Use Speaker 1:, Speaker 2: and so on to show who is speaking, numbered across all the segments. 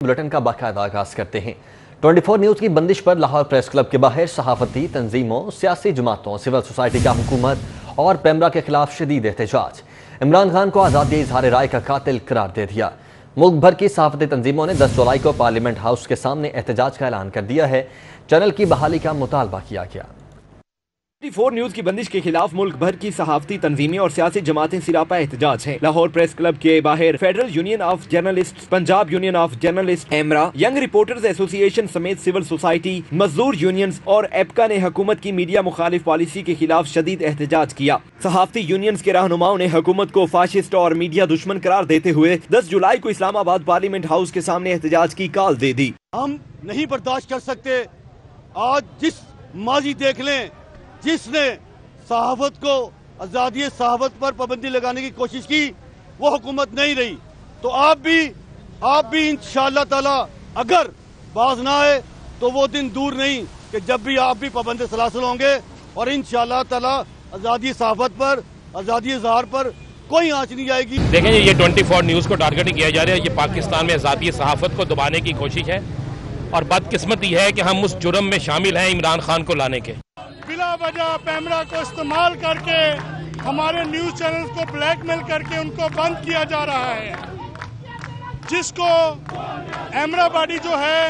Speaker 1: Bulletin का बाकायदा आगाज करते हैं। 24 न्यूज़ की बंदिश पर लाहौर प्रेस क्लब के बाहर सहाफती तंजीमों, सियासी जमातों, सिविल सोसाइटी का हुकूमत और पेमरा के खिलाफ शदीद एहतजाज। इमरान खान को आज़ादी इजहार राय का कातिल करार दे दिया। मुल्क भर की सहाफती तंजीमों ने 10 जुलाई को पार्लियामेंट हाउस के सामने एहतजाज का ऐलान कर दिया है। चैनल की बहाली का मुतालबा किया गया।
Speaker 2: 24 न्यूज की बंदिश के खिलाफ मुल्क भर की सहाफती तंजीमें और सियासी जमातें सिरापा एहतजाज हैं। लाहौर प्रेस क्लब के बाहर federal union of journalist, Punjab union of journalist, EMRA, young reporters association समेत सिविल सोसाइटी, मजदूर यूनियंस और एपका ने हुकूमत की मीडिया मुखालिफ पॉलिसी के खिलाफ शदीद एहतजाज किया। सहाफती यूनियंस के रहनुमाओं ने हुकूमत को फाशिस्ट और मीडिया दुश्मन करार देते हुए 10 जुलाई को इस्लामाबाद पार्लियामेंट हाउस के सामने एहतजाज की कॉल दे दी।
Speaker 3: हम नहीं बर्दाश्त कर सकते। आज जिस माजी देख लें जिसने सहाफत को आज़ादी सहाफत पर पाबंदी लगाने की कोशिश की, वो हुकूमत नहीं रही। तो आप भी इंशाअल्लाह ताला अगर बाज ना आए तो वो दिन दूर नहीं कि जब भी आप भी पाबंद सलासल होंगे और इंशाअल्लाह ताला आज़ादी सहाफत पर, आज़ादी इज़हार पर कोई आँच नहीं आएगी।
Speaker 4: देखें, ये 24 न्यूज़ को टारगेट किया जा रहा है। ये पाकिस्तान में आज़ादी सहाफत को दबाने की कोशिश है और बदकिस्मती है कि हम उस जुर्म में शामिल हैं इमरान खान को लाने के।
Speaker 5: बिला वजह पैमरा को इस्तेमाल करके हमारे न्यूज़ चैनल्स को ब्लैकमेल करके उनको बंद किया जा रहा है, जिसको एमरा बॉडी जो है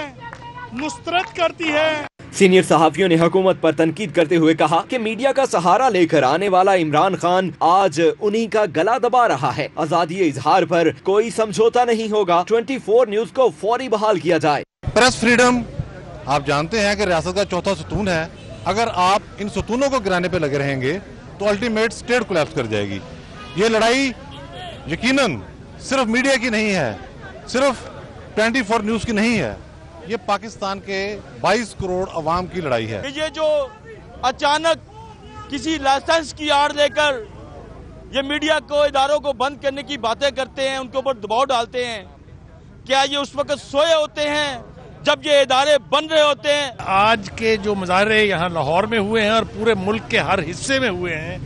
Speaker 5: मुस्तरद करती है।
Speaker 2: सीनियर सहाफियों ने हुकूमत पर तनकीद करते हुए कहा कि मीडिया का सहारा लेकर आने वाला इमरान खान आज उन्हीं का गला दबा रहा है। आज़ादी इजहार पर कोई समझौता नहीं होगा। 24 न्यूज़ को फौरी बहाल किया जाए।
Speaker 6: प्रेस फ्रीडम आप जानते हैं कि रियासत का चौथा सतून है। अगर आप इन सतूनों को गिराने पे लगे रहेंगे तो अल्टीमेट स्टेट कोलैप्स कर जाएगी। ये लड़ाई यकीनन सिर्फ मीडिया की नहीं है, सिर्फ 24 न्यूज़ की नहीं है, ये पाकिस्तान के 22 करोड़ अवाम की लड़ाई है।
Speaker 7: ये जो अचानक किसी लाइसेंस की आड़ लेकर ये मीडिया को, इदारों को बंद करने की बातें करते हैं, उनके ऊपर दबाव डालते हैं, क्या ये उस वक्त सोए होते हैं जब ये इदारे बन रहे होते हैं?
Speaker 5: आज के जो मुजाहरे यहाँ लाहौर में हुए हैं और पूरे मुल्क के हर हिस्से में हुए हैं,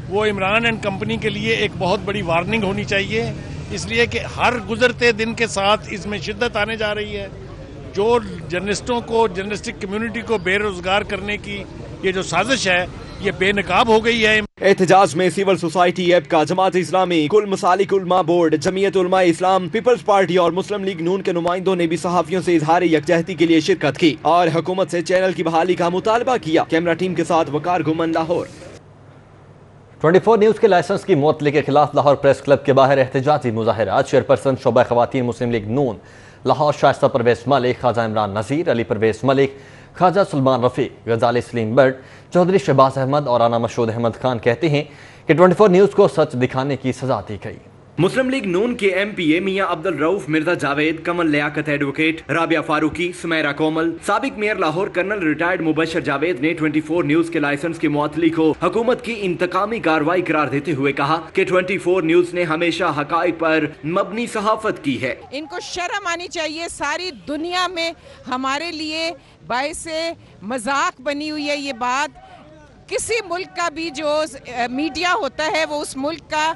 Speaker 5: वो इमरान एंड कंपनी के लिए एक बहुत बड़ी वार्निंग होनी चाहिए, इसलिए कि हर गुजरते दिन के साथ इसमें शिद्दत आने जा रही है। जो जर्नलिस्टों को, जर्नलिस्टिक कम्युनिटी को बेरोजगार करने की ये जो साजिश है, ये बेनकाब हो गई है।
Speaker 2: एहतजाज में सिविल सोसाइटी, एपका, जमात इस्लामी, कुल मसालिक उलमा बोर्ड, जमीयत उलमा इस्लाम, पीपल्स पार्टी और मुस्लिम लीग नून के नुमाइंदों ने भी सहाफियों से इजहार यकजहती के लिए शिरकत की और हुकूमत से चैनल की बहाली का मुतालबा किया। कैमरा टीम के साथ वकार घुमन, लाहौर।
Speaker 1: 24 न्यूज़ के लाइसेंस की मुअत्तली के खिलाफ लाहौर प्रेस क्लब के बाहर एहतजाजी मुजाहरा। चेयरपर्सन शोबा खवातीन मुस्लिम लीग नून लाहौर शाइस्ता परवेज मलिक, ख्वाजा इमरान नज़ीर, अली परवेज मलिक, ख्वाजा सलमान रफ़ी, गजाली सलीम बट, चौधरी शहबाज अहमद और राना मशहूद अहमद खान कहते हैं कि 24 न्यूज़ को सच दिखाने की सजा दी गई।
Speaker 2: मुस्लिम लीग नून के MPA मियां अब्दुल रऊफ, मिर्जा जावेद, कमल लियाकत एडवोकेट, राबिया फारूकी, सुमैरा कोमल, साबिक mayor Lahore colonel retired Mubashar Javed ने 24 न्यूज़ के लाइसेंस की मुअत्तली को हुकूमत की इंतकामी कार्रवाई करार देते हुए कहा कि 24 न्यूज़ ने हमेशा हकाइक पर मबनी सहाफत की है।
Speaker 8: इनको शर्म आनी चाहिए। सारी दुनिया में हमारे लिए बाइसे मजाक बनी हुई है ये बात। किसी मुल्क का भी जो मीडिया होता है वो उस मुल्क का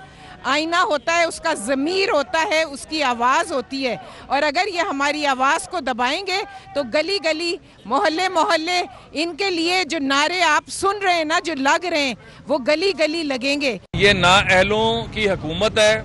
Speaker 8: आईना होता है, उसका ज़मीर होता है, उसकी आवाज़ होती है, और अगर ये हमारी आवाज़ को दबाएंगे तो गली गली, मोहल्ले मोहल्ले इनके लिए जो नारे आप सुन रहे हैं ना, जो लग रहे हैं, वो गली गली लगेंगे।
Speaker 4: ये नाअहलों की हुकूमत है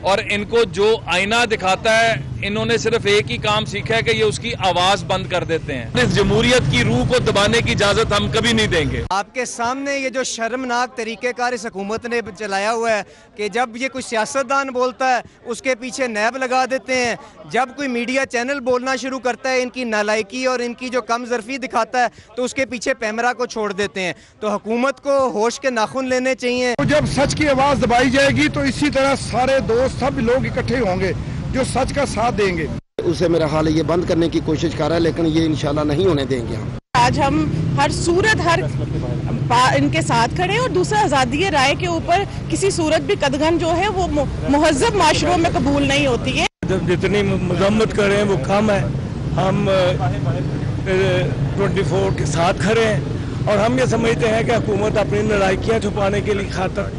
Speaker 4: और इनको जो आईना दिखाता है, इन्होंने सिर्फ एक ही काम सीखा है कि ये उसकी आवाज बंद कर देते हैं। इस जमहूरियत की रूह को दबाने की इजाजत हम कभी नहीं देंगे।
Speaker 9: आपके सामने ये जो शर्मनाक तरीक़ेकार इस हुकूमत ने चलाया हुआ है कि जब ये कोई सियासतदान बोलता है उसके पीछे नैब लगा देते हैं, जब कोई मीडिया चैनल बोलना शुरू करता है इनकी नालायकी और इनकी जो कम ज़रफ़ी दिखाता है तो उसके पीछे पैमरा को छोड़ देते हैं। तो हुकूमत को होश के नाखून लेने चाहिए।
Speaker 5: तो जब सच की आवाज़ दबाई जाएगी तो इसी तरह सारे दोस्त, सब लोग इकट्ठे होंगे जो सच का साथ देंगे।
Speaker 10: उसे मेरा हाल ये बंद करने की कोशिश कर रहा है, लेकिन ये इंशाल्लाह नहीं होने देंगे हम।
Speaker 8: आज हम हर सूरत, हर इनके साथ खड़े हैं, और दूसरा आज़ादी राय के ऊपर किसी सूरत भी कदगन जो है वो मुहज़्ज़ब माशरों में कबूल नहीं होती है।
Speaker 5: जब जितनी मजम्मत करें वो कम है। हम 24 के साथ खड़े हैं और हम ये समझते हैं कि हुकूमत अपनी नालायकियाँ छुपाने के लिए खातर,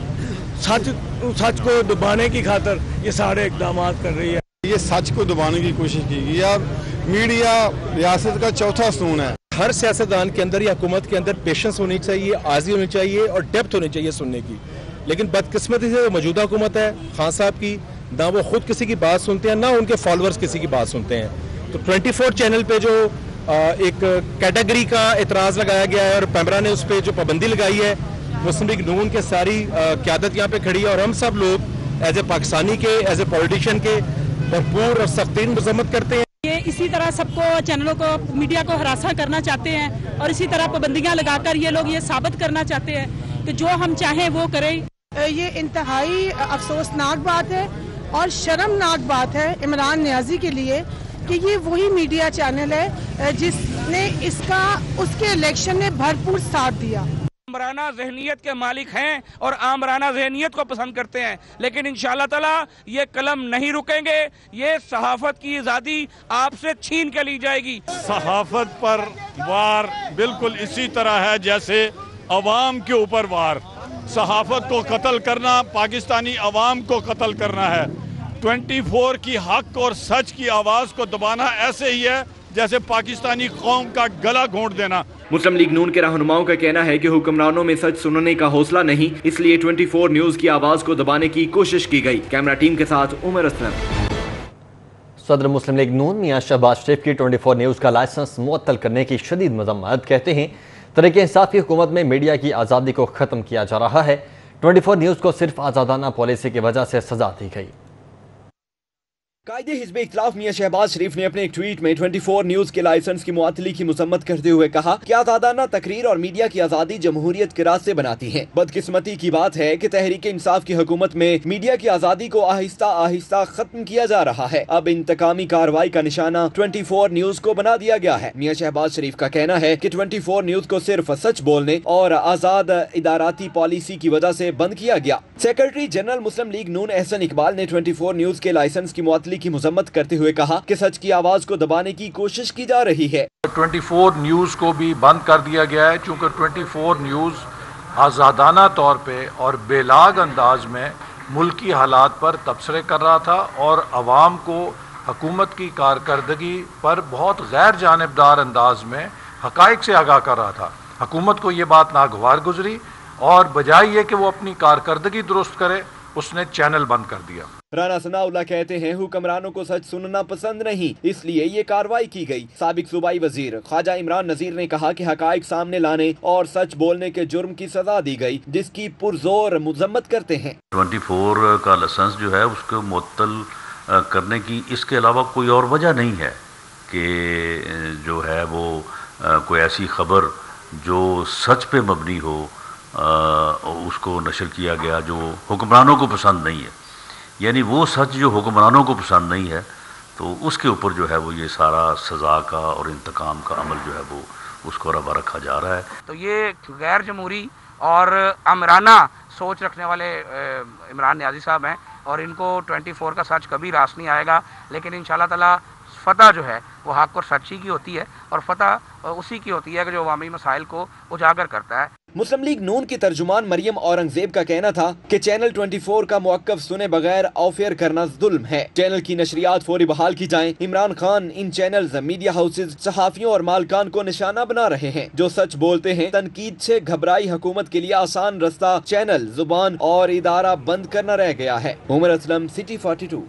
Speaker 5: सच को दबाने की खातर ये सारे इकदाम कर रही है।
Speaker 6: ये सच को दबाने की कोशिश की गई है और
Speaker 3: मीडिया रियासत का चौथा स्तून है।
Speaker 11: हर सियासतदान के अंदर या हुकूमत के अंदर पेशेंस होनी चाहिए, आज़ी होनी चाहिए और डेप्थ होनी चाहिए सुनने की। लेकिन बदकिस्मती से मौजूदा हुकूमत है खान साहब की, ना वो खुद किसी की बात सुनते हैं, ना उनके फॉलोअर्स किसी की बात सुनते हैं। तो 24 चैनल पे जो एक कैटेगरी का एतराज़ लगाया गया है और पैमरा ने उस पर जो पाबंदी लगाई है, मुस्लिम लीग नून के सारी क़यादत यहाँ पे खड़ी है और हम सब लोग एज ए पाकिस्तानी के, एज ए पॉलिटिशियन के भरपूर और सख्तीन मजम्मत करते हैं।
Speaker 12: ये इसी तरह सबको, चैनलों को, मीडिया को हरासा करना चाहते हैं और इसी तरह पाबंदियां लगाकर ये लोग ये साबित करना चाहते हैं कि जो हम चाहें वो करें।
Speaker 13: ये इंतहाई अफसोसनाक बात है और शर्मनाक बात है इमरान नियाजी के लिए कि ये वही मीडिया चैनल है जिसने इसका उसके इलेक्शन में भरपूर साथ दिया।
Speaker 7: आमराना ज़हनियत के मालिक हैं और आमराना ज़हनियत को पसंद करते हैं, लेकिन इंशाअल्लाह ताला ये कलम नहीं रुकेंगे। ये सहाफ़त की आज़ादी आपसे छीन के ली जाएगी।
Speaker 14: सहाफ़त पर वार बिल्कुल इसी तरह है जैसे अवाम के ऊपर वार। सहाफ़त को कत्ल करना पाकिस्तानी अवाम को कत्ल करना है। 24 की हक और सच की आवाज़ को दबाना ऐसे ही है जैसे पाकिस्तानी कौम का गला घोंट देना।
Speaker 2: मुस्लिम लीग नून के रहनुमाओं का कहना है कि हुक्मरानों में सच सुनने का हौसला नहीं, इसलिए 24 न्यूज की आवाज को दबाने की कोशिश की गई। कैमरा टीम के साथ उमर असलम।
Speaker 1: सदर मुस्लिम लीग नून मियां शहबाज शरीफ की 24 न्यूज का लाइसेंस मुअत्तल करने की शदीद मजम्मत। कहते हैं तहरीक इंसाफ की हुकूमत में मीडिया की आज़ादी को ख़त्म किया जा रहा है। 24 न्यूज को सिर्फ आज़ादाना पॉलिसी की वजह से सजा दी गई।
Speaker 2: कायदे हिज़्ब इख्तिलाफ मियां शहबाज शरीफ ने अपने एक ट्वीट में 24 न्यूज के लाइसेंस की मुअत्तली की मजम्मत करते हुए कहा कि आज़ादाना तकरीर और मीडिया की आज़ादी जमहूरियत के रास्ते बनाती है। बदकिस्मती की बात है कि तहरीक इंसाफ की हुकूमत में मीडिया की आज़ादी को आहिस्ता आहिस्ता खत्म किया जा रहा है। अब इंतकामी कार्रवाई का निशाना 24 न्यूज को बना दिया गया है। मियां शहबाज शरीफ का कहना है कि 24 न्यूज को सिर्फ सच बोलने और आज़ाद इदाराती पॉलिसी की वजह से बंद किया गया। सेक्रेटरी जनरल मुस्लिम लीग नून एहसन इकबाल ने 24 न्यूज के लाइसेंस की मुअत्तली की मजम्मत करते हुए कहा कि सच की आवाज को दबाने की कोशिश की जा रही है।
Speaker 5: 24 न्यूज को भी बंद कर दिया गया है क्योंकि 24 न्यूज आज़ादाना तौर पे और बेलाग अंदाज में मुल्की हालात पर तबसरे कर रहा था और अवाम को हुकूमत की कारकर्दगी पर बहुत गैर जानिबदार अंदाज में हकाइक से आगाह कर रहा था। हुकूमत को ये बात नागवार गुजरी और बजाय ये कि वो अपनी कारकर्दगी दुरुस्त करे, उसने चैनल बंद कर दिया।
Speaker 2: राना सनाउल्लाह कहते हैं हुक्मरानों को सच सुनना पसंद नहीं, इसलिए ये कार्रवाई की गई। साबिक सूबाई वजीर ख्वाजा इमरान नजीर ने कहा कि हकाइक सामने लाने और सच बोलने के जुर्म की सजा दी गई, जिसकी पुरजोर मजम्मत करते हैं।
Speaker 15: 24 का लाइसेंस जो है उसको मुअत्तल करने की इसके अलावा कोई और वजह नहीं है कि जो है वो कोई ऐसी खबर जो सच पे मबनी हो उसको नशर किया गया जो हुक्मरानों को पसंद नहीं है। यानी वो सच जो हुक्मरानों को पसंद नहीं है तो उसके ऊपर जो है वो ये सारा सज़ा का और इंतकाम का अमल जो है वो उसको रवा रखा जा रहा है।
Speaker 16: तो ये गैर जमहूरी और आमराना सोच रखने वाले इमरान नियाज़ी साहब हैं और इनको 24 का सच कभी रास नहीं आएगा। लेकिन इंशाअल्लाह ताला फतह जो है वो हक और सच्ची की होती है और फतह उसी की होती है कि जो अवामी मसाइल को उजागर करता है।
Speaker 2: मुस्लिम लीग नून की तर्जुमान मरियम औरंगजेब का कहना था कि चैनल 24 का मुअक्कफ सुने बगैर ऑफेयर करना जुल्म है। चैनल की नशरियात फौरी बहाल की जाएं। इमरान खान इन चैनल्स, मीडिया हाउसेज, सहाफियों और मालकान को निशाना बना रहे हैं जो सच बोलते हैं। तनकीद से घबराई हुकूमत के लिए आसान रास्ता चैनल, जुबान और इदारा बंद करना रह गया है। उमर असलम, सिटी 42।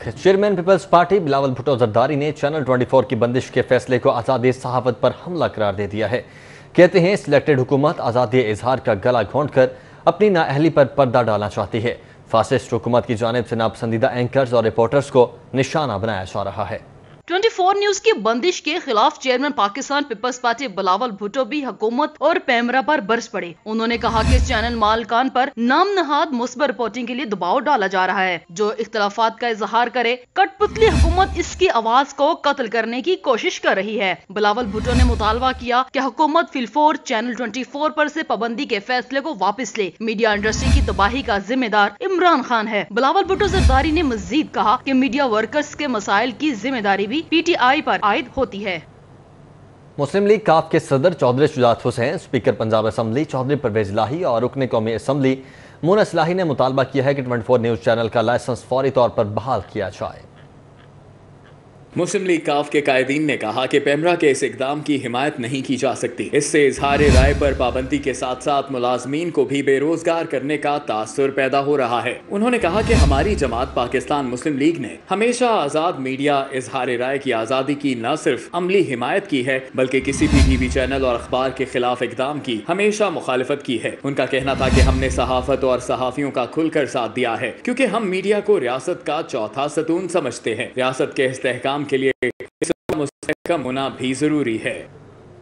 Speaker 1: चेयरमैन पीपल्स पार्टी बिलावल भुट्टो जरदारी ने चैनल 24 की बंदिश के फैसले को आज़ादी सहाफत पर हमला करार दे दिया है। कहते हैं सिलेक्टेड हुकूमत आज़ादी इजहार का गला घोंट कर अपनी नाअहली पर पर्दा डालना चाहती है। फासिस्ट हुकूमत की जानिब से नापसंदीदा एंकर्स और रिपोर्टर्स को निशाना बनाया जा रहा है।
Speaker 17: 24 न्यूज की बंदिश के खिलाफ चेयरमैन पाकिस्तान पीपल्स पार्टी बिलावल भुट्टो भी हुकूमत और पैमरा पर बरस पड़े। उन्होंने कहा कि चैनल मालकान पर नाम नहाद मुस्बत रिपोर्टिंग के लिए दबाव डाला जा रहा है। जो इख्तलाफात का इजहार करे, कठपुतली हुकूमत इसकी आवाज को कत्ल करने की कोशिश कर रही है। बिलावल भुट्टो ने मुतालबा किया कि हुकूमत फिलफोर चैनल 24 पर से पाबंदी के फैसले को वापस ले। मीडिया इंडस्ट्री की तबाही का जिम्मेदार इमरान खान है। बिलावल भुट्टो जरदारी ने मजीद कहा कि मीडिया वर्कर्स के मसाइल की जिम्मेदारी भी PTI पर आयद होती है।
Speaker 1: मुस्लिम लीग काफ के सदर चौधरी शुजात हुसैन, स्पीकर पंजाब असम्बली चौधरी परवेज लाही और रुकने कौमी असम्बली मुनस इस्लाही ने मुतालबा किया है कि 24 न्यूज चैनल का लाइसेंस फौरी तौर पर बहाल किया जाए।
Speaker 18: मुस्लिम लीग काफ के कायदीन ने कहा कि पेमरा के इस इकदाम की हिमायत नहीं की जा सकती। इससे इजहार राय पर पाबंदी के साथ साथ मुलाजमीन को भी बेरोजगार करने का तासुर पैदा हो रहा है। उन्होंने कहा कि हमारी जमात पाकिस्तान मुस्लिम लीग ने हमेशा आज़ाद मीडिया इजहार राय की आज़ादी की न सिर्फ अमली हिमायत की है बल्कि किसी भी टीवी चैनल और अखबार के खिलाफ इकदाम की हमेशा मुखालिफत की है। उनका कहना था कि हमने सहाफत और सहाफियों का खुलकर साथ दिया है क्योंकि हम मीडिया को रियासत का चौथा सतून समझते हैं। रियासत के इस्तेहकाम के लिए इसका मुस्तहकम होना भी जरूरी है।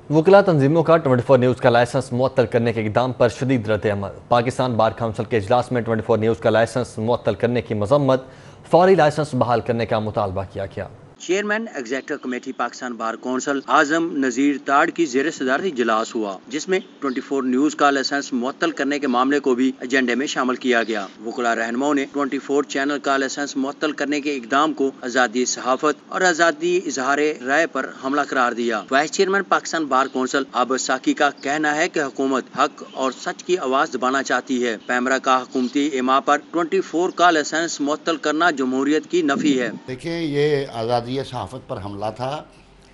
Speaker 1: वकला तंजीमों का 24 न्यूज़ का लाइसेंस मुअत्तल करने के इक़दाम पर शदीद रद्द-ए-अमल। पाकिस्तान बार काउंसिल के इजलास में 24 न्यूज़ का लाइसेंस मुअत्तल करने की मजम्मत, फौरी लाइसेंस बहाल करने का मुतालबा किया गया।
Speaker 19: Chairman executive committee Pakistan bar council Azam Nazir Tarar की ज़ेर सदारत इजलास हुआ, जिसमें 24 न्यूज़ का लाइसेंस मुअत्तल करने के मामले को भी एजेंडे में शामिल किया गया। वकला रहनुमाओं ने 24 चैनल का लाइसेंस मुअत्तल करने के इकदाम को आज़ादी सहाफत और आज़ादी इजहार राय पर हमला करार दिया। Vice chairman Pakistan bar council Abid Saqi का कहना है कि हुकूमत हक और सच की आवाज़ दबाना चाहती है। पैमरा का हुकूमती इमा पर 24 का लाइसेंस मुअत्तल करना जमहूरियत की नफी है।
Speaker 20: देखिए, ये आज़ादी सहाफत पर हमला था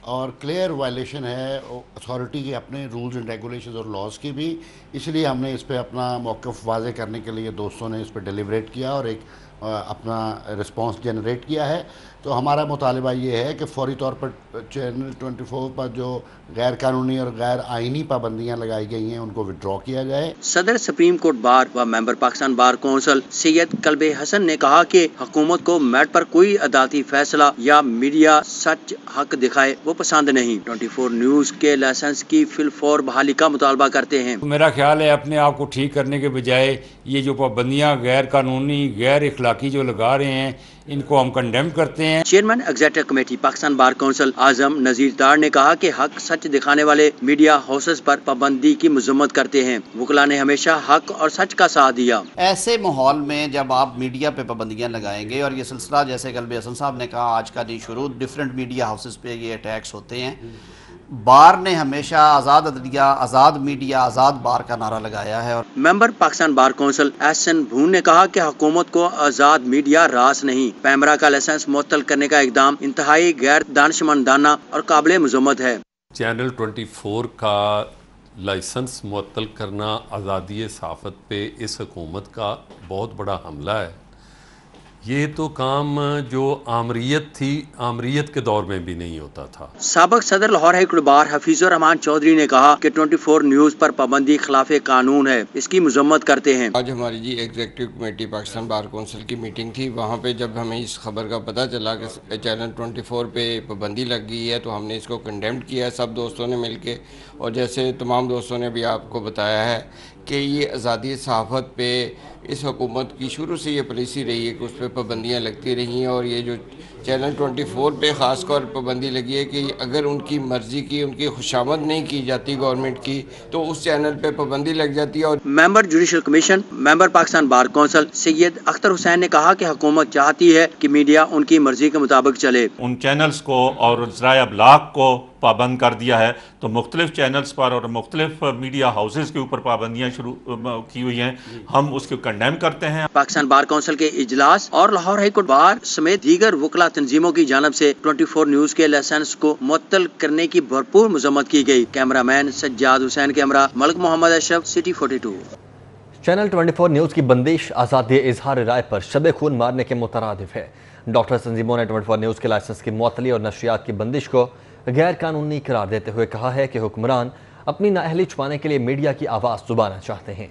Speaker 20: और क्लियर वायलेशन है अथॉरिटी के अपने रूल्स एंड रेगुलेशंस और लॉज की भी, इसलिए हमने इस पे अपना मौक़िफ़ वाज़े करने के लिए दोस्तों ने इस पे डिलिब्रेट किया और एक अपना रिस्पांस जनरेट किया है। तो हमारा मुतालिबा ये है कि फौरी तौर पर चैनल 24 पर जो गैर कानूनी और गैर आइनी पाबंदियां लगाई गई हैं उनको विड्रॉ किया जाए।
Speaker 19: सदर सुप्रीम कोर्ट बार व member Pakistan bar council Syed Kalbe Hasan ने कहा कि हुकूमत को मैट पर कोई अदालती फैसला या मीडिया सच हक दिखाए वो पसंद नहीं। 24 न्यूज़ के लाइसेंस की फिलफौर बहाली का मुतालबा करते हैं।
Speaker 21: मेरा ख्याल है अपने आप को ठीक करने के बजाय ये जो पाबंदियां गैर कानूनी गैर इखलाकी जो लगा रहे हैं इनको हम कंडेम करते हैं।
Speaker 19: Chairman executive committee Pakistan bar council Azam Nazir Tarar ने कहा कि हक सच दिखाने वाले मीडिया हाउसेस पर पाबंदी की मजम्मत करते हैं। वकला ने हमेशा हक और सच का साथ दिया।
Speaker 22: ऐसे माहौल में जब आप मीडिया पे पाबंदियां लगाएंगे और ये सिलसिला जैसे कल्बे हसन साहब ने कहा आज का नहीं शुरू डिफरेंट मीडिया हाउसेस पे ये अटैक्स होते हैं। बार ने हमेशा आज़ाद अदलिया, आज़ाद मीडिया, आज़ाद बार का नारा लगाया है। और
Speaker 19: member Pakistan bar council Ehsan Bhoon ने कहा कि हुकूमत को आज़ाद मीडिया रास नहीं। पैमरा का लाइसेंस मुअत्तल करने का इकदाम इंतहाई गैर दानिशमंदाना और काबिल मजम्मत है।
Speaker 23: चैनल 24 का लाइसेंस मुअत्तल करना आज़ादी सहाफ़त पे इस हुकूमत का बहुत बड़ा हमला है। ये तो काम जो आमरीत थी, आमरीत के दौर में भी नहीं होता था।
Speaker 19: साबिक सदर Lahore high court bar Hafeezur Rahman Chaudhary ने कहा कि 24 न्यूज़ पर पाबंदी खिलाफे कानून है, इसकी मजम्मत करते हैं।
Speaker 24: आज हमारी जी executive committee Pakistan bar council की मीटिंग थी। वहाँ पे जब हमें इस खबर का पता चला कि चैनल 24 पे पाबंदी लग गई है तो हमने इसको कंडेम्ड किया सब दोस्तों ने मिल के। और जैसे तमाम दोस्तों ने भी आपको बताया है कि ये आज़ादी सहाफ़त पे इस हुकूमत की शुरू से ये पॉलिसी रही है कि उस पर पाबंदियाँ लगती रही हैं। और ये जो चैनल 24 पे ख़ास तौर पाबंदी लगी है कि अगर उनकी मर्ज़ी की, उनकी खुशामद नहीं की जाती गवर्नमेंट की तो उस चैनल पे पाबंदी लग जाती है। और
Speaker 19: member judicial commission member Pakistan bar council Syed Akhtar Hussain ने कहा कि हुकूमत चाहती है कि मीडिया उनकी मर्ज़ी के मुताबिक चले।
Speaker 25: उन चैनल्स को और ज़राए अबलाग को पाबंद कर दिया है तो मुख्तलिफ चैनल्स पर और मुख्तलिफ मीडिया हाउसेस के ऊपर पाबंदियाँ शुरू की हुई हैं, हम उसको कंडेम करते हैं।
Speaker 19: पाकिस्तान बार कौंसिल के इजलास और लाहौर हाई कोर्ट बार समेत दीगर वकला तंजीमों की जानब से 24 न्यूज़ के लाइसेंस को मुअत्तल करने की भरपूर मजम्मत की गई। Cameraman Sajjad Hussain, camera Malik Mohammad Ashraf, city 42।
Speaker 1: Channel 24 news की बंदिश आज़ादी इजहार राय पर शब खून मारने के मुतरादिफ है। डॉक्टर तंजीमों ने 24 न्यूज़ के लाइसेंस की मुअत्तली और नशरियात की बंदिश को गैर कानूनी करार देते हुए कहा है कि हुक्मरान अपनी नाअहली छुपाने के लिए मीडिया की आवाज़ दबाना चाहते हैं।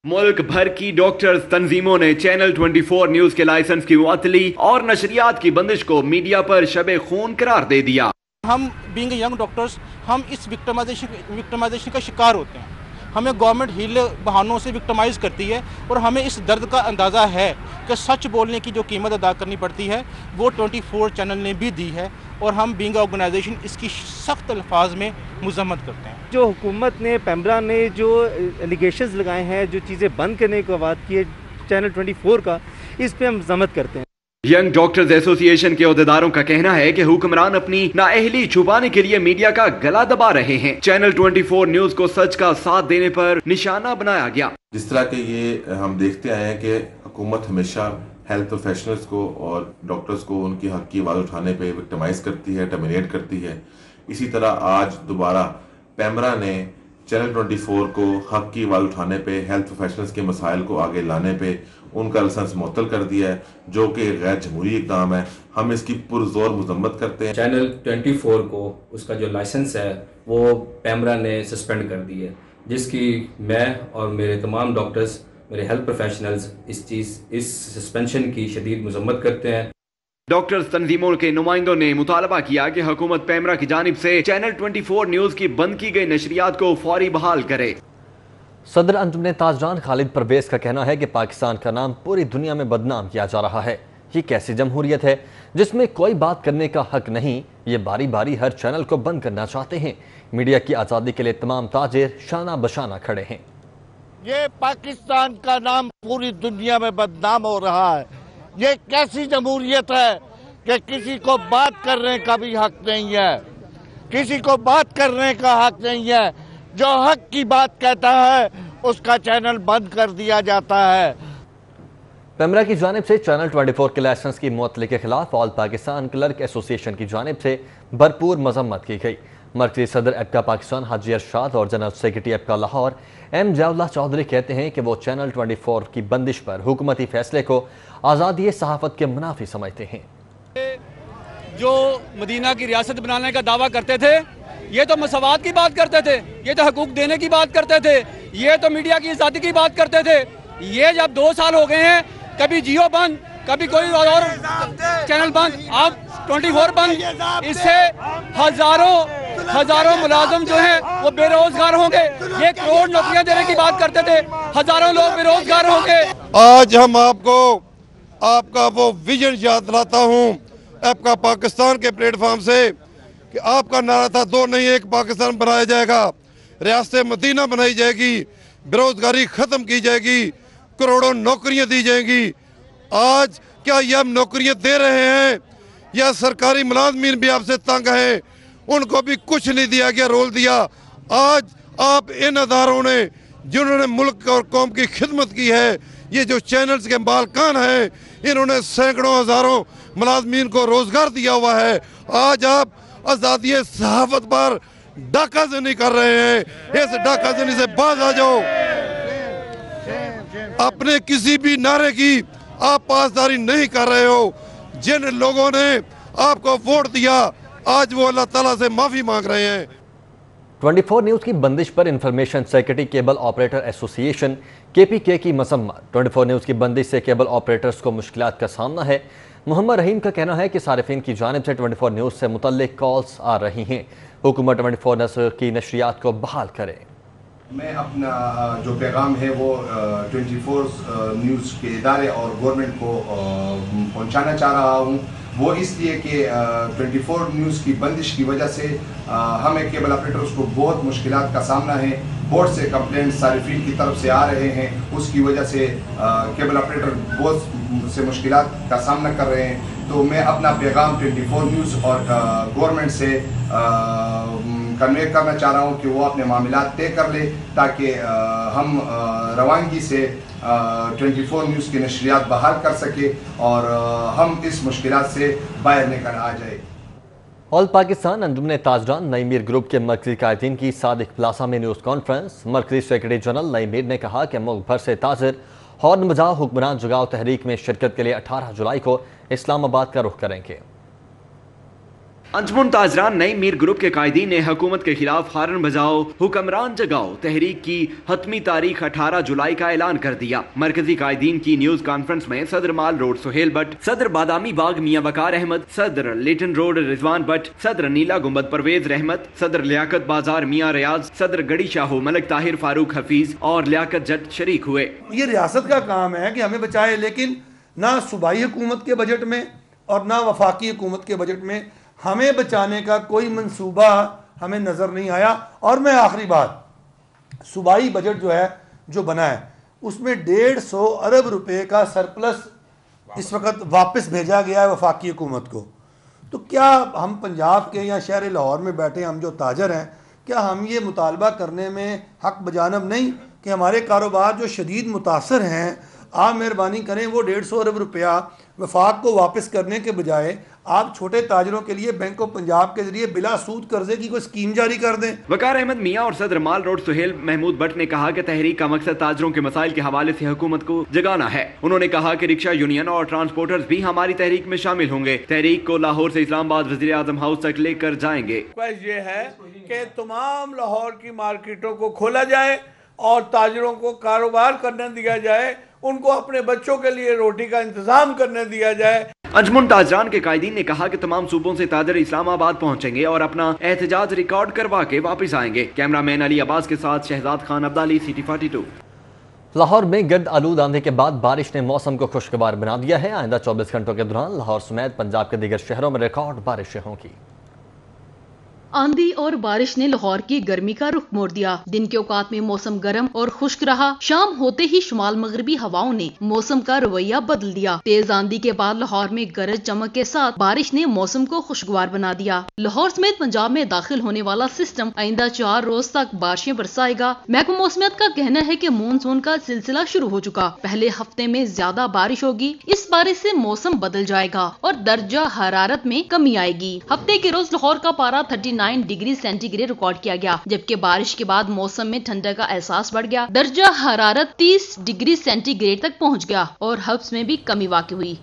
Speaker 2: मुल्क भर की डॉक्टर्स तंजीमों ने चैनल 24 न्यूज़ के लाइसेंस की मुअत्तली और नशरियात की बंदिश को मीडिया पर शब खून करार दे दिया।
Speaker 26: हम बीइंग यंग डॉक्टर्स हम इस विक्टिमाइजेशन का शिकार होते हैं। हमें गवर्नमेंट हीले बहानों से विक्टिमाइज करती है और हमें इस दर्द का अंदाज़ा है कि सच बोलने की जो कीमत अदा करनी पड़ती है वो 24 चैनल ने भी दी है और हम बीइंग ऑर्गेनाइजेशन इसकी सख्त अल्फाज में मजम्मत करते हैं।
Speaker 27: जो हुकूमत ने पैमरा ने जो एलिगेशंस लगाए हैं, जो चीज़ें बंद करने की बात की है चैनल 24 का, इस पर हम मजम्मत करते हैं।
Speaker 2: यंग डॉक्टर्स एसोसिएशन के अहदेदारों का कहना है कि हुक्मरान अपनी नाअहली छुपाने के लिए मीडिया का गला दबा रहे हैं। चैनल 24 न्यूज़ को सच का साथ देने पर निशाना बनाया गया।
Speaker 28: जिस तरह के ये हम देखते आए हैं कि हुकूमत हमेशा
Speaker 3: हेल्थ प्रोफेशनल्स को और डॉक्टर्स को उनकी हक की आवाज़ उठाने पे विक्टिमाइज़ करती है, टर्मिनेट करती है। इसी तरह आज दोबारा पैमरा ने चैनल 24 को हक की आवाज़ उठाने पे, हेल्थ प्रोफेशनल्स के मसाइल को आगे लाने पे उनका लाइसेंस मुअत्तल कर दिया है, जो कि गैर जमहूरी इक़दाम है। हम इसकी पुरज़ोर मज़म्मत करते हैं।
Speaker 4: चैनल 24 को उसका जो लाइसेंस है वो पैमरा ने सस्पेंड कर दी है, जिसकी मैं और मेरे तमाम डॉक्टर्स, मेरे हेल्थ प्रोफेशनल्स इस सस्पेंशन की शदीद मज़म्मत करते हैं।
Speaker 2: डॉक्टर्स तंजीमों के नुमाइंदों ने मुतालबा किया कि हुकूमत पैमरा की जानिब से चैनल 24 न्यूज़ की बंद की गई नशरियात को फौरी बहाल करे।
Speaker 1: सदर अंजुमन ताजरान खालिद परवेज का कहना है कि पाकिस्तान का नाम पूरी दुनिया में बदनाम किया जा रहा है। ये कैसी जमहूरियत है जिसमें कोई बात करने का हक नहीं? ये बारी बारी हर चैनल को बंद करना चाहते हैं। मीडिया की आज़ादी के लिए तमाम ताजिर शाना बशाना खड़े हैं।
Speaker 6: ये पाकिस्तान का नाम पूरी दुनिया में बदनाम हो रहा है। ये कैसी जमहूरियत है कि किसी को बात करने का भी हक नहीं है, किसी को बात करने का हक नहीं है। जो हक की बात कहता है उसका चैनल बंद कर दिया जाता है।
Speaker 1: पैमरा की जानिब से चैनल 24 के लाइसेंस की मुअत्तली के खिलाफ ऑल पाकिस्तान क्लर्क एसोसिएशन की जानिब से भरपूर मजम्मत की गई। मरकजी सदर एपका पाकिस्तान हाजी अरशाद और general secretary APCA Lahore M Jawaharullah Chaudhry कहते हैं कि वो चैनल 24 की बंदिश पर हुकूमती फैसले को आज़ादी सहाफ़त के मुनाफी समझते हैं।
Speaker 8: जो मदीना की रियासत बनाने का दावा करते थे, ये तो मसवात की बात करते थे, ये तो हकूक देने की बात करते थे, ये तो मीडिया की आज़ादी की बात करते थे। ये जब 2 साल हो गए हैं, कभी जियो बंद, कभी कोई और चैनल बंद, अब 24 बंद, इससे हजारों मुलाजिम जो हैं वो बेरोजगार होंगे। ये करोड़ नौकरियां देने की बात करते थे, हजारों लोग बेरोजगार होंगे।
Speaker 9: आज हम आपको आपका वो विजन याद दिलाता हूँ आपका पाकिस्तान के प्लेटफॉर्म से कि आपका नारा था 2 नहीं 1 पाकिस्तान बनाया जाएगा, रियासत मदीना बनाई जाएगी, बेरोजगारी खत्म की जाएगी, करोड़ों नौकरियां दी जाएंगी। आज क्या ये हम नौकरियां दे रहे हैं या सरकारी मुलाजमीन भी आपसे तंग हैं, उनको भी कुछ नहीं दिया गया, रोल दिया। आज आप इन अदारों ने जिन्होंने मुल्क और कौम की खिदमत की है, ये जो चैनल्स के मालकान हैं, इन्होंने सैकड़ों हजारों मुलाजमीन को रोजगार दिया हुआ है। आज आप आज़ादी सहाफत पर डाकाजनी कर रहे हैं। इस डाकाजनी से बाज आ जाओ। अपने किसी भी नारे की आप पासदारी नहीं कर रहे हो। जिन लोगों ने आपको वोट दिया, आज वो अल्लाह ताला से माफी मांग रहे हैं।
Speaker 1: 24 न्यूज़ की बंदिश पर information secretary cable operator association KPK की मसम्मत। 24 न्यूज़ की बंदिश से केबल ऑपरेटर्स को मुश्किलात का सामना है। मोहम्मद रहीम का कहना है कि सारिफिन की जानिब से 24 न्यूज़ से मुतल्लिक कॉल्स आ रही हैं। हुकूमत 24 नस्र की नशरियात को बहाल करे।
Speaker 10: मैं अपना जो पैगाम है वो 24 न्यूज़ के इदारे और गवर्नमेंट को पहुंचाना चाह रहा हूं। वो इसलिए कि 24 न्यूज़ की बंदिश की वजह से हमें केबल ऑपरेटर्स को बहुत मुश्किलात का सामना है। बोर्ड से कंप्लेंट सारिफिन की तरफ से आ रहे हैं, उसकी वजह से केबल ऑपरेटर बहुत से मुश्किलात का सामना कर रहे हैं। तो मैं अपना पैगाम 24 न्यूज़ और गवर्नमेंट से कन्वे करना चाह रहा हूँ कि वो अपने मामलात तय कर ले, ताकि हम रवानगी से 24 न्यूज़ की नशरियात बहाल कर सके और हम इस मुश्किलात से बाहर निकल आ जाए।
Speaker 1: ऑल पाकिस्तान अंजुमन ताजरान नई मीर ग्रुप के मरकजी कायदीन की सादिक प्लाजा में न्यूज़ कॉन्फ्रेंस। मरकजी सेक्रेटरी जनरल नई मीर ने कहा कि मुल्क भर से ताजिर हॉर्न बजाओ हुक्मरान जगाओ तहरीक में शिरकत के लिए 18 जुलाई को इस्लामाबाद का रुख करेंगे।
Speaker 2: अंजुमन ताजरान नई मीर ग्रुप के कायदीन ने हुकूमत के खिलाफ हारन बजाओ हुक्मरान जगाओ तहरीक की हतमी तारीख 18 जुलाई का ऐलान कर दिया। मरकजी कायदीन की न्यूज कॉन्फ्रेंस में सदर माल रोड सुहेल भट्ट, सदर बादामी बाग मियां वकार अहमद, सदर लिटन रोड रिजवान भट्ट, सदर नीला गुंबद परवेज रहमत, सदर लियाकत बाजार मियां रियाज, सदर गड़ी शाहू मलिक ताहिर फारूक हफीज और लियाकत जट शरीक हुए।
Speaker 11: ये रियासत का काम है कि हमें बचाए, लेकिन ना सूबाई हुकूमत के बजट में और ना वफाकी हुकूमत के बजट में हमें बचाने का कोई मंसूबा हमें नज़र नहीं आया। और मैं आखिरी बात, सूबाई बजट जो है जो बना है उसमें 150 अरब रुपए का सरप्लस इस वक्त वापस भेजा गया है वफाकी हुकूमत को। तो क्या हम पंजाब के या शहर लाहौर में बैठे हम जो ताजर हैं, क्या हम ये मुतालबा करने में हक बजानब नहीं कि हमारे कारोबार जो शदीद मुतासर हैं آپ مہربانی کریں وہ 150 ارب روپیہ وفاق کو واپس کرنے کے بجائے آپ چھوٹے تاجروں کے لیے بینک آف پنجاب کے ذریعے بلا سود قرضے کی کوئی اسکیم جاری کر دیں۔
Speaker 2: وقار احمد میاں اور صدر مال روڈ سہیل محمود بٹ نے کہا کہ تحریک کا مقصد تاجروں کے مسائل کے حوالے سے حکومت کو جگانا ہے۔ انہوں نے کہا کہ رکشہ یونین اور ٹرانسپورٹرز بھی ہماری تحریک میں شامل ہوں گے۔ تحریک کو لاہور سے اسلام آباد وزیر اعظم ہاؤس تک لے کر جائیں گے۔
Speaker 5: یہ ہے کہ تمام لاہور کی مارکیٹوں کو کھولا جائے اور تاجروں کو کاروبار کرنے دیا جائے، ان کو اپنے بچوں کے لیے روٹی کا انتظام کرنے دیا جائے۔
Speaker 2: انجمن تاجران کے قائدین نے کہا کہ تمام صوبوں سے تاجر اسلام آباد پہنچیں گے اور اپنا احتجاج ریکارڈ کروا کے واپس آئیں گے۔ کیمرہ مین علی عباس کے ساتھ شہزاد خان عبدالی، سٹی 42۔
Speaker 1: لاہور میں گرد آلود آندھی کے بعد بارش نے موسم کو خوشگوار بنا دیا ہے۔ آئندہ 24 گھنٹوں کے دوران لاہور سمیت پنجاب کے دیگر شہروں میں ریکارڈ بارشیں ہوں گی۔
Speaker 17: آندھی اور بارش نے لاہور کی گرمی کا رخ موڑ دیا۔ دن کے اوقات میں موسم گرم اور خشک رہا۔ شام ہوتے ہی شمال مغربی ہواؤں نے موسم کا رویہ بدل دیا۔ تیز آندھی کے بعد لاہور میں گرج چمک کے ساتھ بارش نے موسم کو خوشگوار بنا دیا۔ لاہور سمیت پنجاب میں داخل ہونے والا سسٹم آئندہ 4 روز تک بارشیں برسائے گا۔ محکمہ موسمیات کا کہنا ہے کہ مونسون کا سلسلہ شروع ہو چکا۔ پہلے ہفتے میں زیادہ بارش ہوگی۔ اس بارش سے موسم بدل جائے گا اور درجہ حرارت میں کمی آئے گی۔ ہفتے کے روز لاہور کا پارا 39 ڈگری سینٹی گریڈ ریکارڈ کیا گیا، جبکہ بارش کے بعد موسم میں ٹھنڈک کا احساس بڑھ گیا۔ درجہ حرارت 30 ڈگری سینٹی گریڈ تک پہنچ گیا اور حبس میں بھی کمی واقع ہوئی۔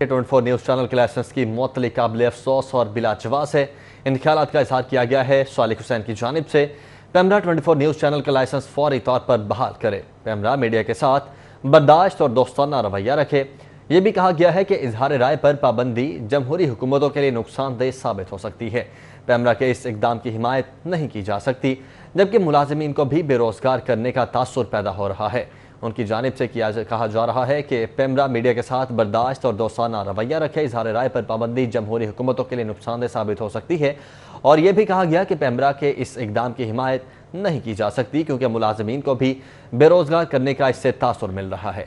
Speaker 1: 24 نیوز چینل کے لائسنس کی معطلی قابل افسوس اور بلا جواز ہے۔ ان خیالات کا اظہار کیا گیا ہے صالح حسین کی جانب سے۔ پیمرا 24 نیوز چینل کا لائسنس فوری طور پر بحال کرے۔ پیمرا میڈیا کے ساتھ برداشت اور دوستانہ رویہ رکھے۔ یہ بھی کہا گیا ہے کہ اظہار رائے پر پابندی جمہوری حکومتوں کے لیے نقصان دہ ثابت ہو سکتی ہے۔ پیمرا کے اس اقدام کی حمایت نہیں کی جا سکتی، جبکہ ملازمین کو بھی بے روزگار کرنے کا تاثر پیدا ہو رہا ہے۔ ان کی جانب سے کہا جا رہا ہے کہ پیمرا میڈیا کے ساتھ برداشت اور دوستانہ رویہ رکھے۔ اظہار رائے پر پابندی جمہوری حکومتوں کے لیے نقصان دہ ثابت ہو سکتی ہے، اور یہ بھی کہا گیا کہ پیمرا کے اس اقدام کی حمایت نہیں کی جا سکتی، کیونکہ ملازمین کو بھی بے روزگار کرنے کا اس سے تاثر مل رہا ہے۔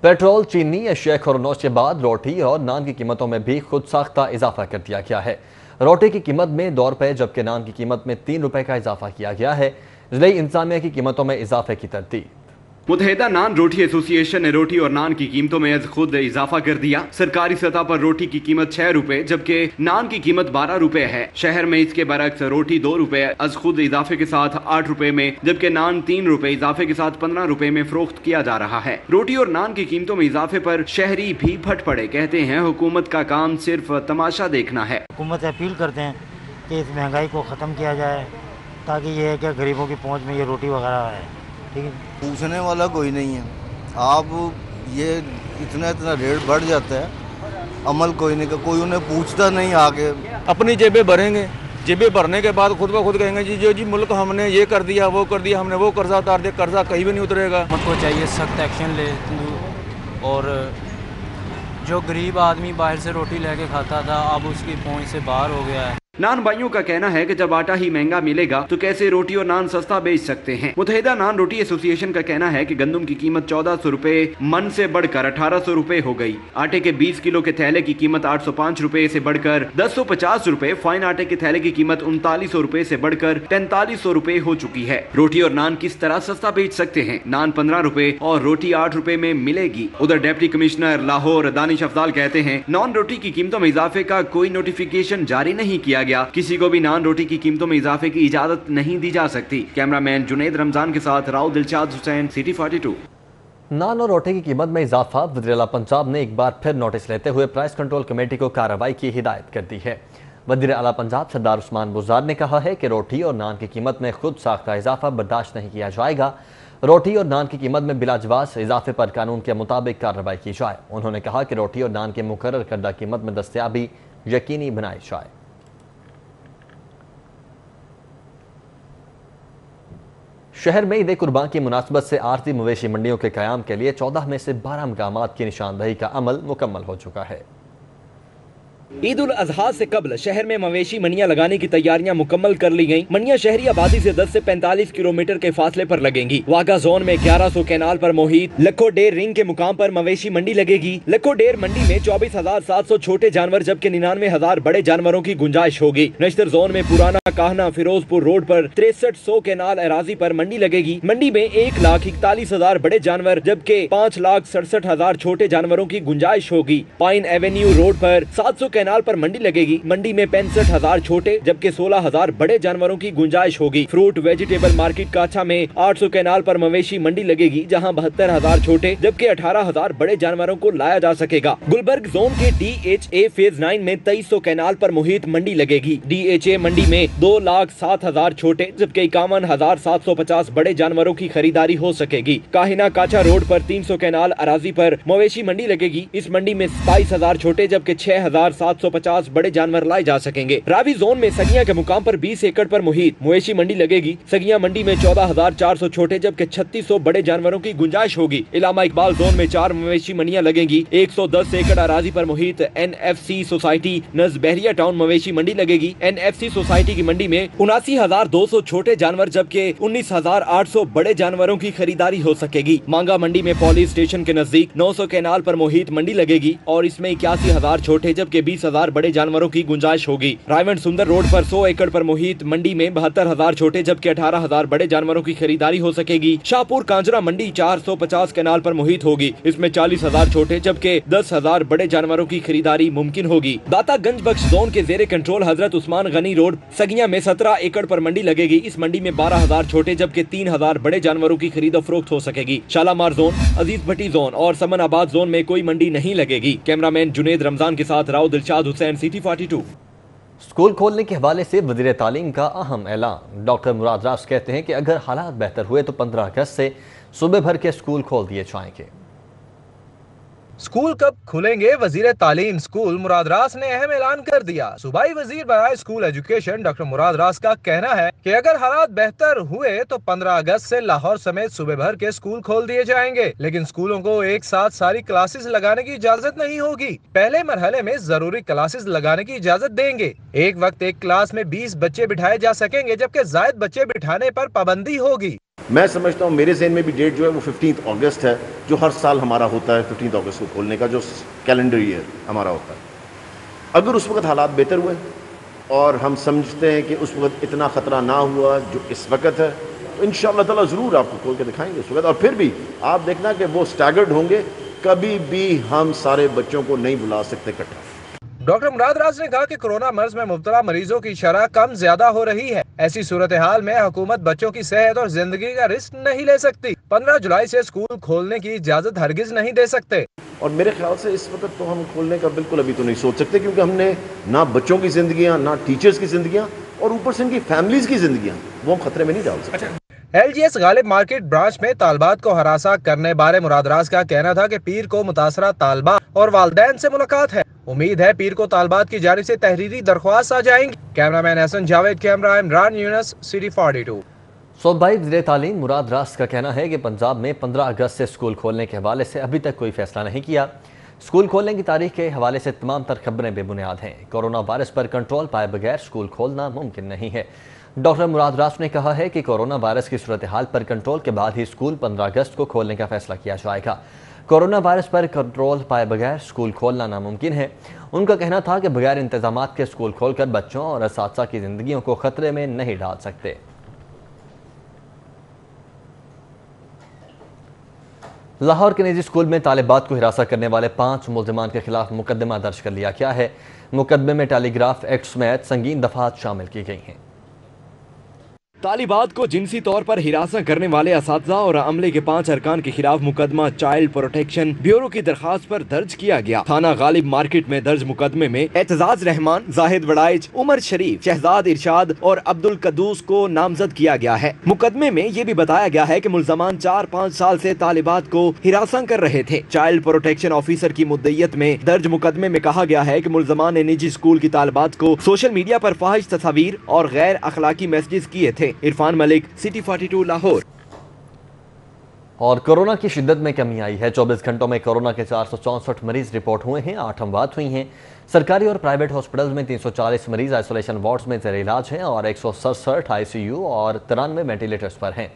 Speaker 1: پیٹرول، چینی اشیاء خورنوش کے بعد روٹی اور نان کی قیمتوں میں بھی خود ساختہ اضافہ کر دیا گیا ہے۔ روٹی کی قیمت میں 2 روپے جبکہ نان کی قیمت میں 3 روپے کا اضافہ کیا گیا ہے۔ ضلعی انتظامیہ کی قیمتوں میں اضافے کی ترتیب۔
Speaker 2: متحدہ نان روٹی ایسوسی ایشن نے روٹی اور نان کی قیمتوں میں از خود اضافہ کر دیا۔ سرکاری سطح پر روٹی کی قیمت 6 روپے جبکہ نان کی قیمت 12 روپے ہے۔ شہر میں اس کے برعکس روٹی 2 روپے از خود اضافے کے ساتھ 8 روپے میں جبکہ نان 3 روپے اضافے کے ساتھ 15 روپے میں فروخت کیا جا رہا ہے۔ روٹی اور نان کی قیمتوں میں اضافے پر شہری بھی پھٹ پڑے، کہتے ہیں حکومت کا کام صرف تماشا دیکھنا ہے۔
Speaker 7: حکومت سے اپیل کرتے ہیں کہ اس مہنگائی کو ختم کیا جائے تاکہ یہ ہے کہ غریبوں کی پہنچ میں یہ روٹی وغیرہ ہے۔ ٹھیک ہے،
Speaker 12: پوچھنے والا کوئی نہیں ہے۔ آپ یہ اتنا ریٹ بڑھ جاتا ہے، عمل کوئی نہیں، کوئی انہیں پوچھتا نہیں آگے۔
Speaker 8: اپنی جیبیں بھریں گے، جیبیں بھرنے کے بعد خود بخود کہیں گے جی ملک ہم نے یہ کر دیا وہ کر دیا، ہم نے وہ قرضہ اتار دیا، قرضہ کہیں بھی نہیں اترے گا۔
Speaker 13: حکومت کو چاہیے سخت ایکشن لے، اور جو غریب آدمی باہر سے روٹی لے کے کھاتا تھا اب اس کی پہنچ سے باہر ہو گیا ہے۔
Speaker 2: نان بھائیوں کا کہنا ہے کہ جب آٹا ہی مہنگا ملے گا تو کیسے روٹی اور نان سستا بیچ سکتے ہیں۔ متحدہ نان روٹی ایسوسی ایشن کا کہنا ہے کہ گندم کی قیمت 1400 روپے من سے بڑھ کر 1800 روپے ہو گئی۔ آٹے کے 20 کلو کے تھیلے کی قیمت 805 روپے سے بڑھ کر 1050 روپے، فائن آٹے کے تھیلے کی قیمت 3900 روپے سے بڑھ کر 4300 روپے ہو چکی ہے۔ روٹی اور نان کس طرح سستا بیچ سکتے ہیں؟ نان 15 روپے اور روٹی 8 روپے میں ملے گی۔ ادھر ڈپٹی کمشنر لاہور دانش افضال کہتے ہیں نان روٹی کی قیمتوں میں اضافے کا کوئی نوٹیفیکیشن جاری نہیں کیا گیا، کسی کو بھی نان روٹی کی قیمتوں میں اضافے کی اجازت نہیں دی جا سکتی۔ کیمرہ مین جنید رمضان کے ساتھ راؤ دلشاد حسین، سٹی 42۔
Speaker 1: نان اور روٹی کی قیمت میں اضافہ، وزیر اعلیٰ پنجاب نے ایک بار پھر نوٹس لیتے ہوئے پرائس کنٹرول کمیٹی کو کارروائی کی ہدایت کر دی ہے۔ وزیر اعلیٰ پنجاب سردار عثمان بزدار نے کہا ہے کہ روٹی اور نان کی قیمت میں خود ساختہ اضافہ برداشت نہیں کیا جائے گا۔ روٹی اور نان کی قیمت میں بلا جواز اضافے پر قانون کے مطابق کارروائی کی جائے۔ انہوں نے کہا کہ روٹی اور نان کے مقرر کردہ قیمت میں دستیابی یقینی بنائی جائے۔ شہر میں عید قربان کی مناسبت سے عارضی مویشی منڈیوں کے قیام کے لیے 14 میں سے 12 مقامات کی نشاندہی کا عمل مکمل ہو چکا ہے۔
Speaker 2: ईद उल अजहा से कबल शहर में मवेशी मंडियां लगाने की तैयारियां मुकम्मल कर ली गयी। मंडियां शहरी आबादी से 10 से 45 किलोमीटर के फासले पर लगेंगी। वाघा जोन में 1100 कैनाल पर मोहित लखोडेर रिंग के मुकाम पर मवेशी मंडी लगेगी। लखोडेर मंडी में 24,700 छोटे जानवर जबकि 99,000 बड़े जानवरों की गुंजाइश होगी। नश्तर जोन में पुराना काहना फिरोजपुर रोड पर 6300 कैनाल अराजी पर मंडी लगेगी। मंडी में 1,41,000 बड़े जानवर जबकि 5,67,000 छोटे जानवरों की गुंजाइश होगी। पाइन एवेन्यू रोड पर 700 कैनाल पर मंडी लगेगी। मंडी में 65,000 छोटे जबकि 16,000 बड़े जानवरों की गुंजाइश होगी। फ्रूट वेजिटेबल मार्केट काछा में 800 कैनाल पर मवेशी मंडी लगेगी जहां 72,000 छोटे जबकि 18,000 बड़े जानवरों को लाया जा सकेगा। गुलबर्ग जोन के DHA फेज 9 में 2300 कैनाल पर मोहित मंडी लगेगी। DHA मंडी में 2,07,000 छोटे जबकि 51,750 बड़े जानवरों की खरीदारी हो सकेगी। काहिना काछा रोड पर 300 कैनाल अराजी पर मवेशी मंडी लगेगी। इस मंडी में 22,000 छोटे जबकि 6,750 बड़े जानवर लाए जा सकेंगे। रावी जोन में सगिया के मुकाम पर 20 एकड़ पर मोहित मवेशी मंडी लगेगी। सगिया मंडी में 14,400 छोटे जबकि 3600 बड़े जानवरों की गुंजाइश होगी। इलामा इकबाल जोन में 4 मवेशी मंडियां लगेंगी। 110 एकड़ अराजी पर मोहित NFC सोसाइटी नज बहरिया टाउन मवेशी मंडी लगेगी। NFC सोसाइटी की मंडी में 79,200 छोटे जानवर जबकि 19,800 बड़े जानवरों की खरीदारी हो सकेगी। मांगा मंडी में पुलिस स्टेशन के नजदीक 900 कैनाल पर मोहित मंडी लगेगी और इसमें 81,000 छोटे जबकि 20,000 बड़े जानवरों की गुंजाइश होगी। रायवंड सुंदर रोड पर 100 एकड़ पर मोहित मंडी में 72,000 छोटे जबकि 18,000 बड़े जानवरों की खरीदारी हो सकेगी। शाहपुर कांजरा मंडी 450 कैनाल पर मोहित होगी। इसमें 40,000 छोटे जबकि 10,000 बड़े जानवरों की खरीदारी मुमकिन होगी। दाता गंज बख्श जोन के जेरे कंट्रोल हजरत उस्मान गनी रोड सगिया में 17 एकड़ पर मंडी लगेगी। इस मंडी में 12,000 छोटे जबकि 3,000 बड़े जानवरों की खरीद फरोख्त हो सकेगी। शालामार जोन, अजीज भट्टी जोन और समनाबाद जोन में कोई मंडी नहीं लगेगी। कैमरामैन जुनेद रमजान के साथ राव दिलशाद हुसैन, सिटी 42।
Speaker 1: स्कूल खोलने के हवाले से वज़ीर तालीम का अहम ऐलान। डॉक्टर मुराद रास कहते हैं कि अगर हालात बेहतर हुए तो 15 अगस्त से सूबे भर के स्कूल खोल दिए जाएंगे।
Speaker 14: स्कूल कब खुलेंगे? वजीर तालीम स्कूल मुराद रास ने अहम ऐलान कर दिया। सूबाई वजीर बराए स्कूल एजुकेशन डॉक्टर मुराद रास का कहना है कि अगर हालात बेहतर हुए तो 15 अगस्त से लाहौर समेत सूबे भर के स्कूल खोल दिए जाएंगे, लेकिन स्कूलों को एक साथ सारी क्लासेस लगाने की इजाजत नहीं होगी। पहले मरहले में जरूरी क्लासेस लगाने की इजाजत देंगे। एक वक्त एक क्लास में 20 बच्चे बिठाए जा सकेंगे जबकि जायद बच्चे बिठाने पर पाबंदी होगी।
Speaker 15: मैं समझता हूँ मेरे ज़हन में भी डेट जो है वो 15 अगस्त है, जो हर साल हमारा होता है 15 अगस्त को खोलने का, जो कैलेंडर ईयर हमारा होता है। अगर उस वक्त हालात बेहतर हुए और हम समझते हैं कि उस वक्त इतना ख़तरा ना हुआ जो इस वक्त है, तो इंशाअल्लाह ताला ज़रूर आपको खोल के दिखाएंगे उस वक्त। और फिर भी आप देखना कि वो स्टैगर्ड होंगे, कभी भी हम सारे बच्चों को नहीं बुला सकते इकट्ठा।
Speaker 14: डॉक्टर मुराद राज ने कहा कि कोरोना मर्ज में मुब्तला मरीजों की शरह कम ज्यादा हो रही है। ऐसी सूरत हाल में हुकूमत बच्चों की सेहत और जिंदगी का रिस्क नहीं ले सकती। 15 जुलाई से स्कूल खोलने की इजाजत हरगिज नहीं दे सकते।
Speaker 15: और मेरे ख्याल से इस वक्त तो हम खोलने का बिल्कुल अभी तो नहीं सोच सकते, क्योंकि हमने ना बच्चों की जिंदगियां, ना टीचर्स की जिंदगियां और ऊपर से इनकी फैमिलीज की जिंदगियां वो हम खतरे में नहीं डाल सकते।
Speaker 14: LGS गालिब मार्केट ब्रांच में तालबात को हरासा करने बारे मुराद राज का कहना था कि पीर को मुतासरा तालबा और वालदैन से मुलाकात है। उम्मीद है पीर को तालबात की जानिब से तहरीरी दरख्वास्त आ जाएंगी। Cameraman Hasan Javed, camera Imran Younus, city 42।
Speaker 1: सूबाई वज़ीर तालीम मुराद रास का कहना है कि पंजाब में 15 अगस्त से स्कूल खोलने के हवाले से अभी तक कोई फैसला नहीं किया। स्कूल खोलने की तारीख के हवाले से तमाम तर खबरें बेबुनियाद हैं। कोरोना वायरस पर कंट्रोल पाए बगैर स्कूल खोलना मुमकिन नहीं है। डॉक्टर मुराद रास ने कहा है कि कोरोना वायरस की सूरत हाल पर कंट्रोल के बाद ही स्कूल 15 अगस्त को खोलने का फैसला किया जाएगा। कोरोना वायरस पर कंट्रोल पाए बगैर स्कूल खोलना नामुमकिन है। उनका कहना था कि बगैर इंतजामात के स्कूल खोलकर बच्चों और असातिज़ा की जिंदगियों को खतरे में नहीं डाल सकते। लाहौर के निजी स्कूल में तालिबात को हिरासत करने वाले 5 मुल्ज़िमान के खिलाफ मुकदमा दर्ज कर लिया गया है। मुकदमे में टेलीग्राफ एक्ट समेत संगीन दफात शामिल की गई हैं।
Speaker 2: तालिबात को जिनसी तौर पर हिरासत करने वाले असातिज़ा और अमले के 5 अरकान के खिलाफ मुकदमा चाइल्ड प्रोटेक्शन ब्यूरो की दरखास्त पर दर्ज किया गया। थाना गालिब मार्केट में दर्ज मुकदमे में एतजाज रहमान, जाहिद वड़ाइच, उमर शरीफ, शहजाद इरशाद और अब्दुल कद्दूस को नामजद किया गया है। मुकदमे में ये भी बताया गया है कि मुल्ज़मान 4-5 साल से तालिबात को हिरासत कर रहे थे। चाइल्ड प्रोटेक्शन ऑफिसर की मुद्दईयत में दर्ज मुकदमे में कहा गया है कि मुल्ज़मान ने निजी स्कूल की तालिबात को सोशल मीडिया पर फाहिश तस्वीर और गैर अखलाकी मैसेजेस किए थे। इरफान मलिक, सिटी 42 लाहौर।
Speaker 1: اور کورونا کی شدت میں کمی آئی ہے 24 گھنٹوں میں کورونا کے 464 مریض رپورٹ ہوئے ہیں 8 اموات ہوئی ہیں سرکاری اور پرائیویٹ ہاسپٹلز میں 340 مریض آئسولیشن وارڈز میں زیر علاج ہیں اور 167 ICU اور 93 وینٹیلیٹرز پر ہیں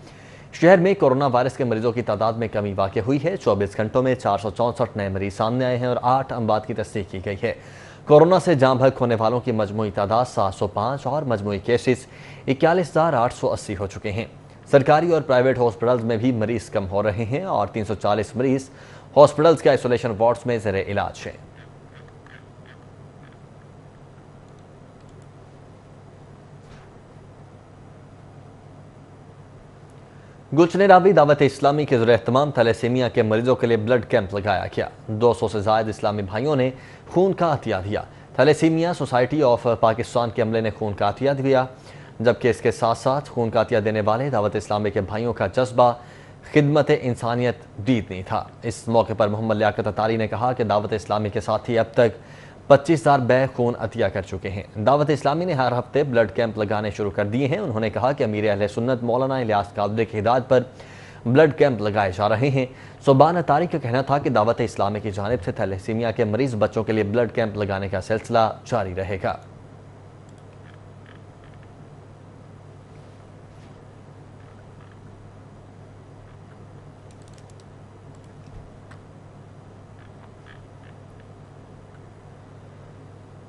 Speaker 1: شہر میں کورونا وائرس کے مریضوں کی تعداد میں کمی واقع ہوئی ہے 24 گھنٹوں میں 464 نئے مریض سامنے آئے ہیں اور 8 اموات کی تصدیق کی گئی ہے کورونا سے جاں بحق ہونے والوں کی مجموعی تعداد 705 اور مجموعی کیسز 41,880 ہو چکے ہیں سرکاری اور پرائیویٹ ہاسپٹلز میں بھی مریض کم ہو رہے ہیں اور 340 مریض ہاسپٹلز کے آئسولیشن وارڈز میں زیر علاج ہیں گلشن راوی دعوت اسلامی کے زیر اہتمام تھیلیسیمیا کے مریضوں کے لیے بلڈ کیمپ لگایا گیا 200 سے زائد اسلامی بھائیوں نے خون کا عطیہ دیا تھیلیسیمیا سوسائٹی آف پاکستان کے عملے نے خون کا عطیہ دیا جبکہ اس کے ساتھ ساتھ خون کا عطیہ دینے والے دعوت اسلامی کے بھائیوں کا جذبہ خدمت انسانیت دید نہیں تھا اس موقع پر محمد لیاقت اتاری نے کہا کہ دعوت اسلامی کے ساتھی اب تک 25,000 بیگ خون عطیہ کر چکے ہیں دعوت اسلامی نے ہر ہفتے بلڈ کیمپ لگانے شروع کر دیے ہیں انہوں نے کہا کہ امیر اہل سنت مولانا الیاس قادری کی ہدایت پر بلڈ کیمپ لگائے جا رہے ہیں سبحان اتاری کا کہنا تھا کہ دعوت اسلامی کی جانب سے تھیلیسیمیا کے مریض بچوں کے لیے بلڈ کیمپ لگانے کا سلسلہ جاری رہے گا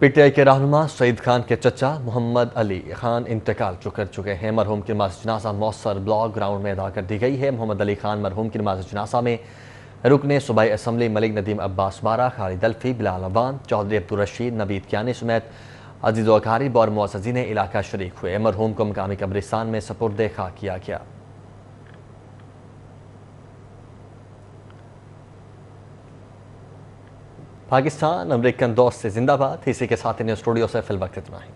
Speaker 1: پی ٹی آئی کے رہنما سعید خان کے چچا محمد علی خان انتقال کر چکے ہیں مرحوم کی نماز جنازہ موثر بلاک گراؤنڈ میں ادا کر دی گئی ہے محمد علی خان مرحوم کی نماز جنازہ میں رکن صوبائی اسمبلی ملک ندیم عباس بارہ خالد الفی بلال عوان چودھری عبدالرشید نوید کیانی سمیت عزیز و اقارب اور معززین علاقہ شریک ہوئے مرحوم کو مقامی قبرستان میں سپرد خاک کیا گیا پاکستان امریکن دوست سے زندہ باد اسی کے ساتھ انہیں اسٹوڈیو سے فی الوقت اتنا ہے